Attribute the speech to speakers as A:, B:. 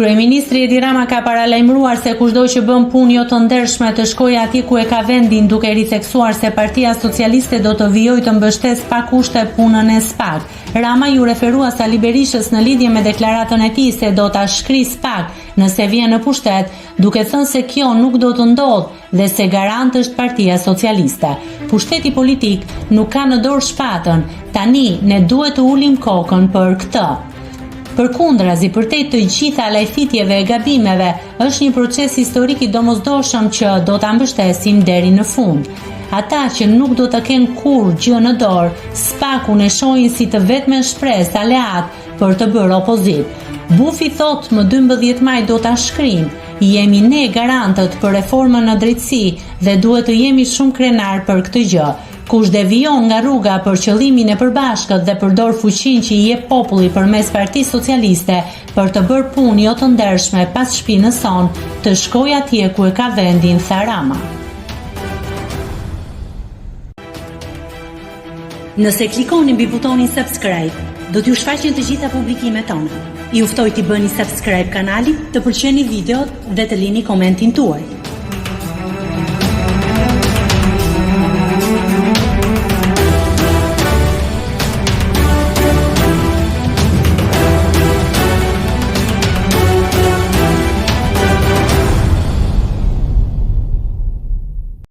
A: Kryeministri Edi Rama ka paralajmëruar se kushdo që bën punë jo të ndershme të shkojë atje ku e ka vendin, duke ritheksuar se Partia Socialiste do të vijojë të mbështesë pa kushte punën e SPAK. Rama ju referua Sali Berishës në lidhje me deklaratën e tij se do ta shkrijë SPAK nëse vjen në pushtet, duke thënë se kjo nuk do të ndodhë dhe se garant është Partia Socialiste. Pushteti politik nuk ka në dorë shpatën, tani ne duhet të ulim kokën për këtë. Përkundrazi, përtej të gjitha lajthitjeve e gabimeve, është një proces historik i domosdoshëm që do ta mbështesim deri në fund. Ata që nuk do të kenë kur gjë në dorë, SPAK-un e shohin si të vetmen shpresë aleat për të bërë opozit. Bufi thot më 12 maj do ta shkrim. Jemi ne garantët për reformën në drejtësi dhe duhet të jemi shumë krenar për këtë gjë. Kush devion nga rruga për qëllimin e përbashkët dhe përdor fuqinë që i jep populli përmes Partisë Socialiste për të bërë punë jo të ndershme pas shpinës son, të shkojë atje ku e ka vendin, tha Rama. Nëse klikoni mbi butonin subscribe, do t'ju shfaqen të gjitha publikimet tona. Ju ftoj t'i bëni subscribe kanalit, të pëlqeni videot dhe të lini komentin tuaj.